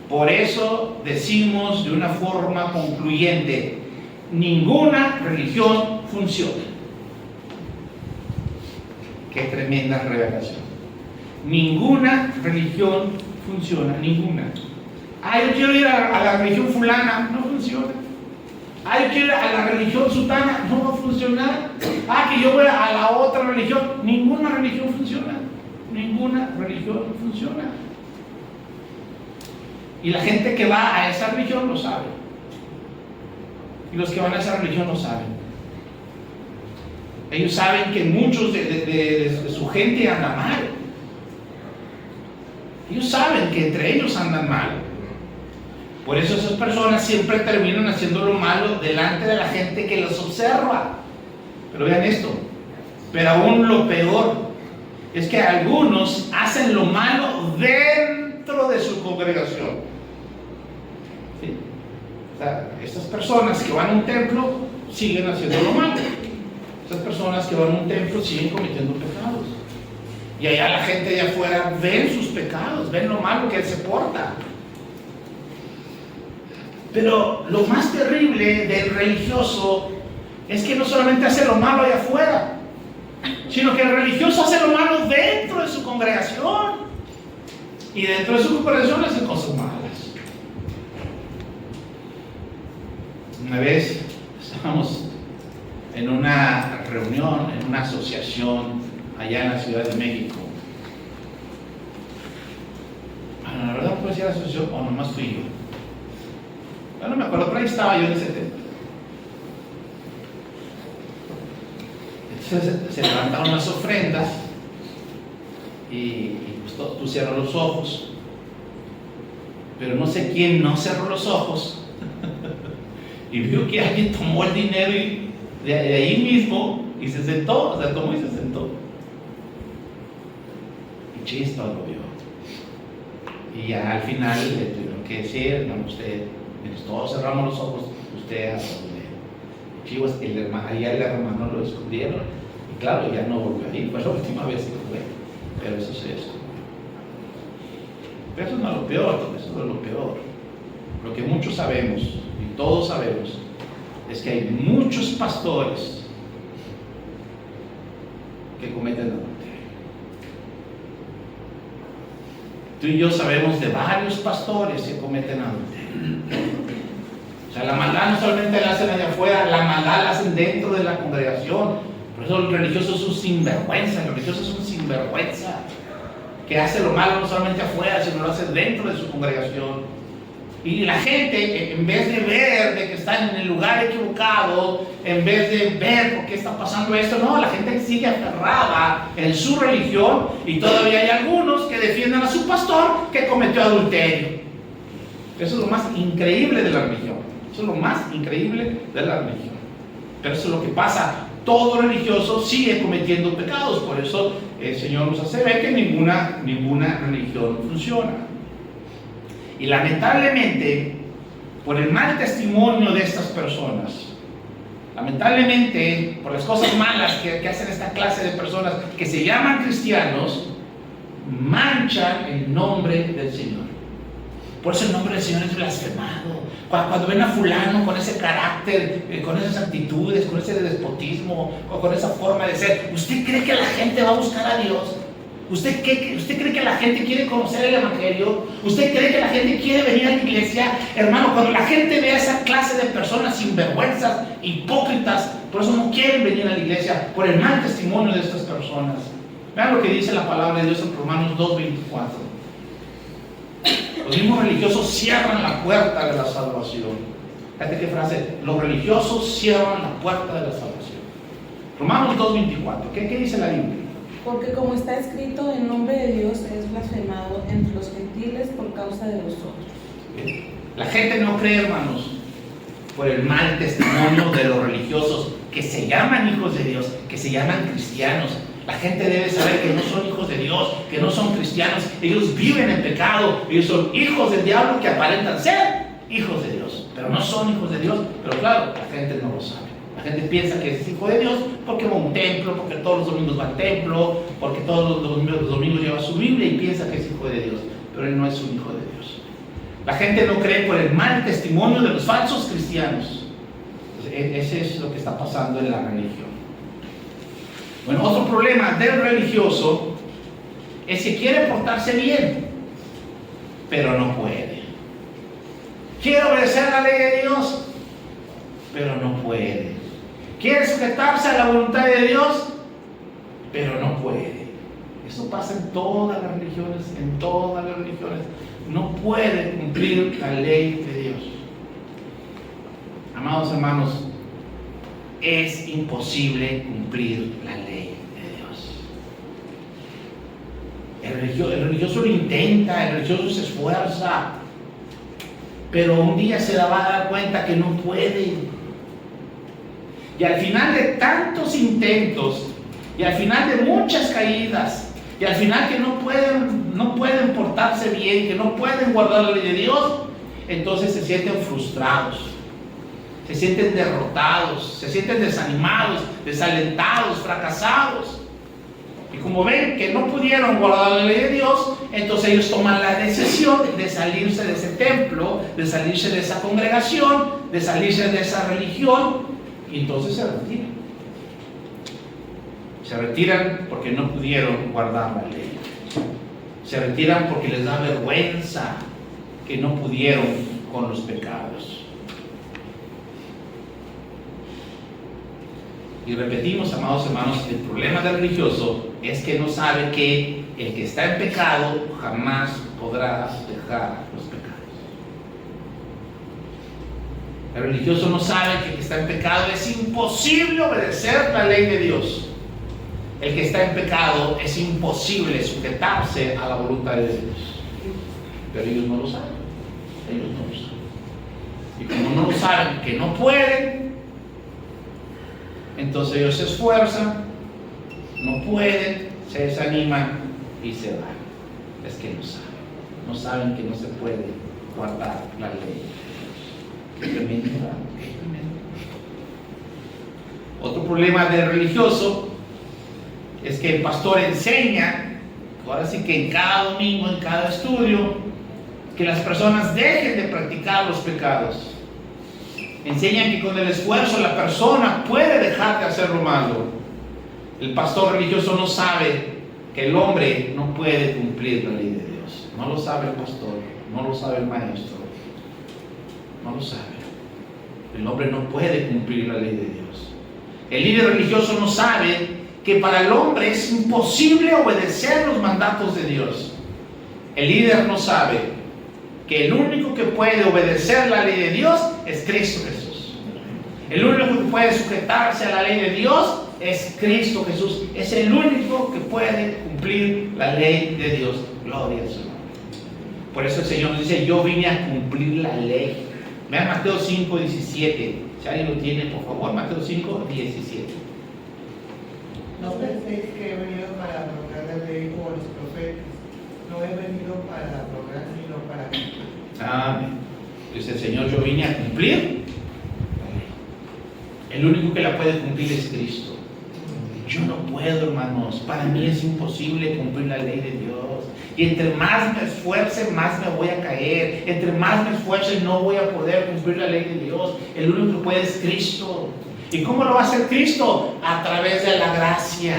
Por eso decimos de una forma concluyente, ninguna religión funciona. Qué tremenda revelación. Ninguna religión funciona, ninguna. Yo quiero ir a la religión fulana, no funciona. Yo quiero ir a la religión sultana, no va a funcionar. Que yo voy a la otra religión, ninguna religión funciona. Ninguna religión funciona. Y la gente que va a esa religión lo sabe. Y los que van a esa religión lo saben. Ellos saben que muchos de su gente andan mal. Ellos saben que entre ellos andan mal. Por eso esas personas siempre terminan haciendo lo malo delante de la gente que los observa. Pero vean esto. Pero aún lo peor es que algunos hacen lo malo dentro de su congregación. ¿Sí? O sea, estas personas que van a un templo siguen haciendo lo malo. Estas personas que van a un templo siguen cometiendo pecados. Y allá la gente de afuera ven sus pecados, ven lo malo que él se porta. Pero lo más terrible del religioso es que no solamente hace lo malo allá afuera, sino que el religioso hace lo malo dentro de su congregación. Y dentro de su congregación hace cosas malas. Una vez estábamos en una reunión, en una asociación allá en la Ciudad de México. Bueno, la verdad puede ser la asociación o nomás fui yo. Yo no me acuerdo, pero ahí estaba yo en ese tema. Entonces se levantaron las ofrendas y pues todos pusieron los ojos. Pero no sé quién no cerró los ojos y vio que alguien tomó el dinero y de ahí mismo y se sentó, o sea, tomó y se sentó. Y Chispa lo vio. Y ya al final le tuvieron que decir, no, usted, todos cerramos los ojos, usted a donde Chivas, allá el hermano lo descubrieron. Y claro, ya no volvió a ir, fue la última vez que fue. Pero eso es eso. Pero eso no es lo peor, eso no es lo peor. Lo que muchos sabemos, y todos sabemos, es que hay muchos pastores que cometen adulterio. Tú y yo sabemos de varios pastores que cometen adulterio. O sea, la maldad no solamente la hacen allá afuera, la maldad la hacen dentro de la congregación. Por eso el religioso es un sinvergüenza, el religioso es un sinvergüenza que hace lo malo no solamente afuera, sino lo hace dentro de su congregación. Y la gente, en vez de ver de que están en el lugar equivocado, en vez de ver por qué está pasando esto, no, la gente sigue aferrada en su religión y todavía hay algunos que defienden a su pastor que cometió adulterio. Eso es lo más increíble de la religión. Eso es lo más increíble de la religión. Pero eso es lo que pasa. Todo religioso sigue cometiendo pecados. Por eso el Señor nos hace ver que ninguna religión funciona. Y lamentablemente, por el mal testimonio de estas personas, lamentablemente, por las cosas malas que hacen esta clase de personas que se llaman cristianos, manchan el nombre del Señor. Por eso el nombre del Señor es blasfemado. Cuando ven a fulano con ese carácter, con esas actitudes, con ese despotismo, o con esa forma de ser, ¿usted cree que la gente va a buscar a Dios? ¿Usted cree que la gente quiere conocer el Evangelio? ¿Usted cree que la gente quiere venir a la iglesia? Hermano, cuando la gente ve a esa clase de personas sinvergüenzas, hipócritas, por eso no quieren venir a la iglesia, por el mal testimonio de estas personas. Vean lo que dice la palabra de Dios en Romanos 2:24. Los mismos religiosos cierran la puerta de la salvación. Fíjate qué frase, los religiosos cierran la puerta de la salvación. Romanos 2:24, ¿qué dice la Biblia? Porque como está escrito, el nombre de Dios es blasfemado entre los gentiles por causa de vosotros. La gente no cree, hermanos, por el mal testimonio de los religiosos que se llaman hijos de Dios, que se llaman cristianos. La gente debe saber que no son hijos de Dios, que no son cristianos. Ellos viven en pecado, ellos son hijos del diablo que aparentan ser hijos de Dios, pero no son hijos de Dios. Pero claro, la gente no lo sabe. La gente piensa que es hijo de Dios porque va a un templo, porque todos los domingos va al templo, porque todos los domingos lleva su Biblia y piensa que es hijo de Dios, pero él no es un hijo de Dios. La gente no cree por el mal testimonio de los falsos cristianos. Ese es lo que está pasando en la religión. Bueno, otro problema del religioso es que quiere portarse bien, pero no puede. Quiere obedecer la ley de Dios, pero no puede. Quiere sujetarse a la voluntad de Dios, pero no puede. Eso pasa en todas las religiones, en todas las religiones. No puede cumplir la ley de Dios. Amados hermanos, es imposible cumplir la ley de Dios. El religioso lo intenta, el religioso se esfuerza, pero un día se va a dar cuenta que no puede. Y al final de tantos intentos, y al final de muchas caídas, y al final que no pueden portarse bien, que no pueden guardar la ley de Dios, entonces se sienten frustrados, se sienten derrotados, se sienten desanimados, desalentados, fracasados. Y como ven que no pudieron guardar la ley de Dios, entonces ellos toman la decisión de salirse de ese templo, de salirse de esa congregación, de salirse de esa religión, y entonces se retiran. Se retiran porque no pudieron guardar la ley. Se retiran porque les da vergüenza que no pudieron con los pecados. Y repetimos, amados hermanos, el problema del religioso es que no sabe que el que está en pecado jamás podrá dejar los pecados. El religioso no sabe que el que está en pecado es imposible obedecer la ley de Dios. El que está en pecado es imposible sujetarse a la voluntad de Dios. Pero ellos no lo saben. Ellos no lo saben. Y como no lo saben, que no pueden, entonces ellos se esfuerzan, no pueden, se desaniman y se van. Es que no saben. No saben que no se puede guardar la ley. Qué tremendo, ¿verdad? Qué tremendo. Otro problema del religioso es que el pastor enseña, ahora sí que en cada domingo, en cada estudio, que las personas dejen de practicar los pecados. Enseñan que con el esfuerzo la persona puede dejar de hacer lo malo. El pastor religioso no sabe que el hombre no puede cumplir la ley de Dios. No lo sabe el pastor, no lo sabe el maestro, no lo sabe. El hombre no puede cumplir la ley de Dios. El líder religioso no sabe que para el hombre es imposible obedecer los mandatos de Dios. El líder no sabe que el único que puede obedecer la ley de Dios es Cristo Jesús. El único que puede sujetarse a la ley de Dios es Cristo Jesús. Es el único que puede cumplir la ley de Dios. Gloria al Señor. Por eso el Señor dice: yo vine a cumplir la ley. Vean Mateo 5:17. Si alguien lo tiene, por favor, Mateo 5:17. No penséis que he venido para abrogar la ley o los profetas. No he venido para abrogar, sino para cumplir. Amén. Dice el Señor: yo vine a cumplir la ley. El único que la puede cumplir es Cristo. Yo no puedo, hermanos. Para mí es imposible cumplir la ley de Dios. Y entre más me esfuerce, más me voy a caer. Entre más me esfuerce, no voy a poder cumplir la ley de Dios. El único que puede es Cristo. ¿Y cómo lo va a hacer Cristo? A través de la gracia.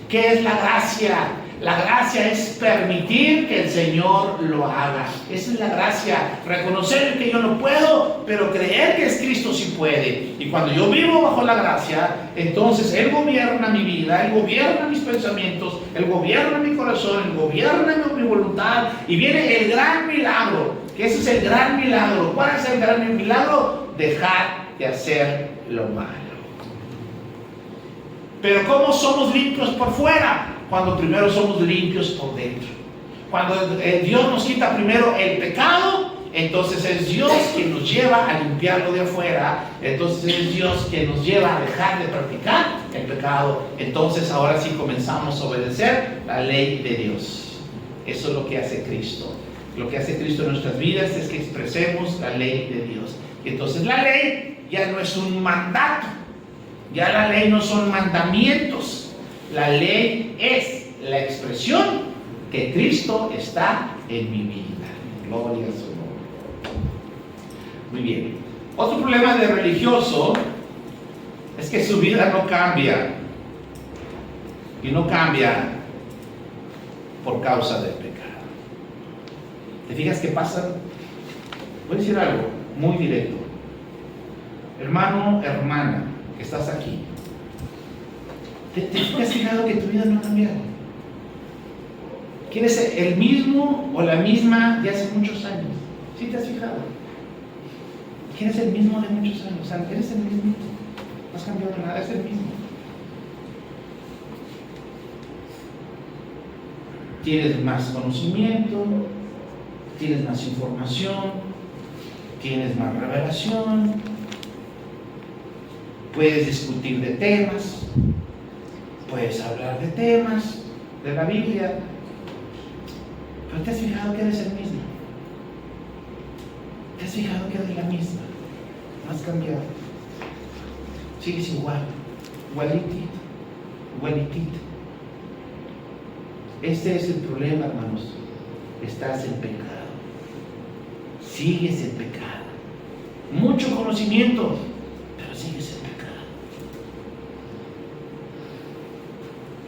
¿Qué es la gracia? La gracia es permitir que el Señor lo haga. Esa es la gracia. Reconocer que yo no puedo, pero creer que es Cristo sí puede. Y cuando yo vivo bajo la gracia, entonces Él gobierna mi vida, Él gobierna mis pensamientos, Él gobierna mi corazón, Él gobierna mi voluntad. Y viene el gran milagro, que ese es el gran milagro. ¿Cuál es el gran milagro? Dejar de hacer lo malo. Pero ¿cómo somos limpios por fuera? Cuando primero somos limpios por dentro. Cuando Dios nos quita primero el pecado entonces es Dios quien nos lleva a limpiarlo de afuera, entonces es Dios quien nos lleva a dejar de practicar el pecado, entonces ahora sí comenzamos a obedecer la ley de Dios. Eso es lo que hace Cristo. Lo que hace Cristo en nuestras vidas es que expresemos la ley de Dios. Y entonces la ley ya no es un mandato, ya la ley no son mandamientos, la ley es la expresión que Cristo está en mi vida. Gloria a su nombre. Muy bien. Otro problema del religioso es que su vida no cambia. Y no cambia por causa del pecado. ¿Te fijas qué pasa? Voy a decir algo muy directo. Hermano, hermana, que estás aquí. ¿Te has fijado que tu vida no ha cambiado? ¿Quieres el mismo o la misma de hace muchos años? ¿Sí te has fijado? ¿Quieres el mismo de muchos años? O sea, eres el mismo. No has cambiado nada, es el mismo. Tienes más conocimiento, tienes más información, tienes más revelación, puedes discutir de temas, puedes hablar de temas de la Biblia, pero ¿te has fijado que eres el mismo? ¿Te has fijado que eres la misma? No has cambiado. Sigues igual, igualitito, igualitito. Este es el problema, hermanos. Estás en pecado. Sigues en pecado. Mucho conocimiento, pero sigues en pecado.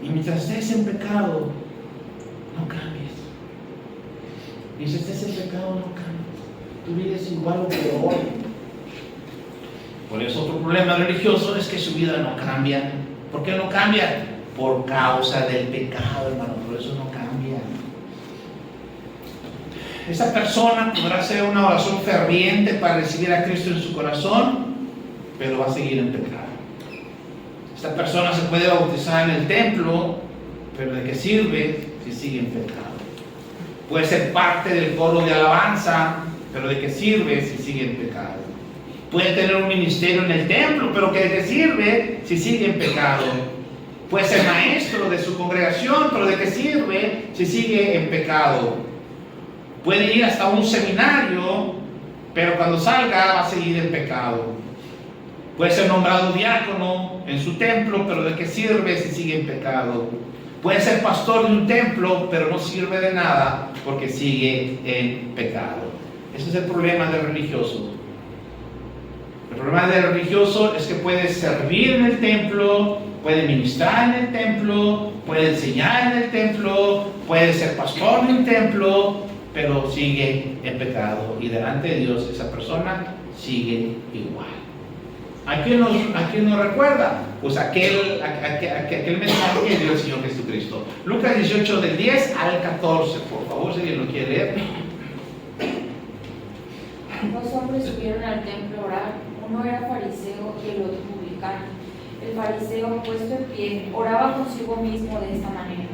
Y mientras estés en pecado, no cambies. Mientras estés en pecado, no cambies. Tu vida es igual o peor. Por eso otro problema religioso es que su vida no cambia. ¿Por qué no cambia? Por causa del pecado, hermano. Por eso no cambia. Esa persona podrá hacer una oración ferviente para recibir a Cristo en su corazón, pero va a seguir en pecado. Esta persona se puede bautizar en el templo, pero ¿de qué sirve si sigue en pecado? Puede ser parte del coro de alabanza, pero ¿de qué sirve si sigue en pecado? Puede tener un ministerio en el templo, pero ¿de qué sirve si sigue en pecado? Puede ser maestro de su congregación, pero ¿de qué sirve si sigue en pecado? Puede ir hasta un seminario, pero cuando salga va a seguir en pecado. Puede ser nombrado diácono en su templo, pero ¿de qué sirve si sigue en pecado? Puede ser pastor de un templo, pero no sirve de nada porque sigue en pecado. Ese es el problema del religioso. El problema del religioso es que puede servir en el templo, puede ministrar en el templo, puede enseñar en el templo, puede ser pastor en el templo, pero sigue en pecado. Y delante de Dios esa persona sigue igual. ¿A quién nos recuerda? Pues aquel mensaje que dio el Señor Jesucristo. Lucas 18, del 10 al 14, por favor, si alguien lo quiere leer. Dos hombres subieron al templo a orar, uno era fariseo y el otro publicano. El fariseo, puesto en pie, oraba consigo mismo de esta manera: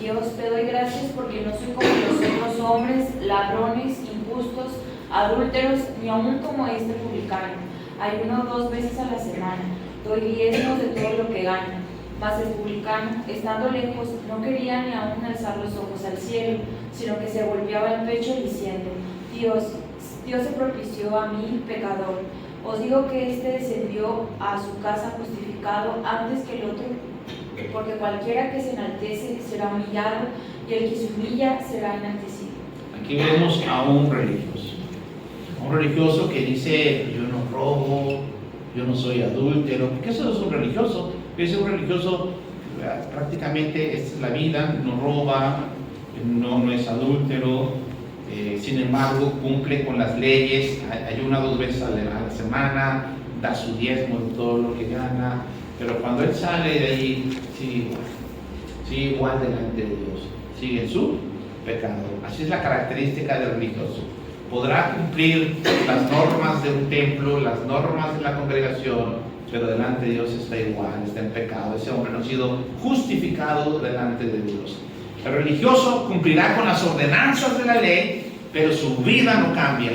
Dios, te doy gracias porque no soy como los otros hombres, ladrones, injustos, adúlteros, ni aun como este publicano. Ayuno 2 veces a la semana, doy diezmos de todo lo que gano. Mas el publicano, estando lejos, no quería ni aun alzar los ojos al cielo, sino que se golpeaba el pecho diciendo: Dios se propició a mí, pecador. Os digo que éste descendió a su casa justificado antes que el otro, porque cualquiera que se enaltece será humillado, y el que se humilla será enaltecido. Aquí vemos a un religioso que dice: yo no robo, yo no soy adúltero. ¿Qué eso es un religioso? Es un religioso, prácticamente es la vida, no roba, no es adúltero. Sin embargo, cumple con las leyes, ayuna 2 veces a la semana, da su diezmo de todo lo que gana, pero cuando él sale de ahí, sigue igual delante de Dios, sigue en su pecado. Así es la característica del religioso. Podrá cumplir las normas de un templo, las normas de la congregación, pero delante de Dios está igual, está en pecado. Ese hombre no ha sido justificado delante de Dios. El religioso cumplirá con las ordenanzas de la ley, pero su vida no cambia.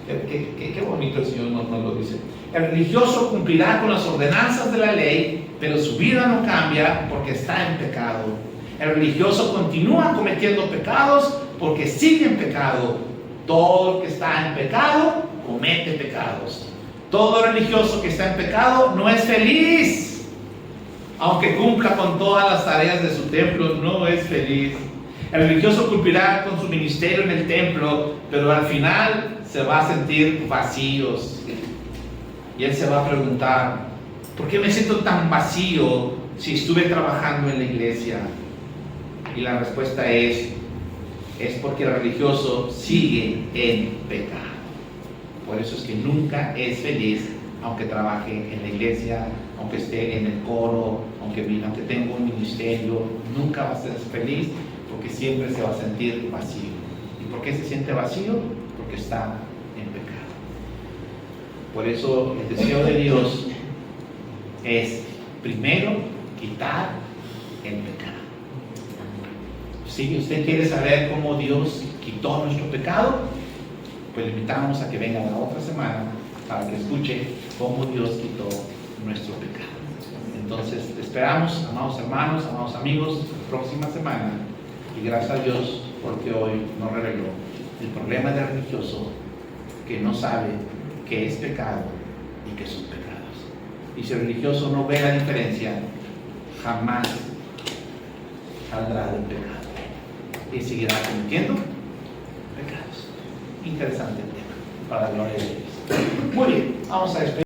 Qué bonito el Señor nos lo dice. El religioso cumplirá con las ordenanzas de la ley, pero su vida no cambia porque está en pecado. El religioso continúa cometiendo pecados porque sigue en pecado. Todo el que está en pecado comete pecados. Todo religioso que está en pecado no es feliz. Aunque cumpla con todas las tareas de su templo, no es feliz. El religioso cumplirá con su ministerio en el templo, pero al final se va a sentir vacíos. Y él se va a preguntar, ¿por qué me siento tan vacío si estuve trabajando en la iglesia? Y la respuesta es porque el religioso sigue en pecado. Por eso es que nunca es feliz, aunque trabaje en la iglesia, aunque esté en el coro, aunque tenga un ministerio, nunca va a ser feliz porque siempre se va a sentir vacío. ¿Y por qué se siente vacío? Porque está en pecado. Por eso el deseo de Dios es primero quitar el pecado. Si usted quiere saber cómo Dios quitó nuestro pecado, pues le invitamos a que venga la otra semana para que escuche cómo Dios quitó nuestro pecado. Entonces, te esperamos, amados hermanos, amados amigos, la próxima semana. Y gracias a Dios porque hoy nos reveló el problema del religioso que no sabe qué es pecado y qué son pecados. Y si el religioso no ve la diferencia, jamás saldrá del pecado y seguirá cometiendo pecados. Interesante el tema, para la gloria de Dios. Muy bien, vamos a despedir.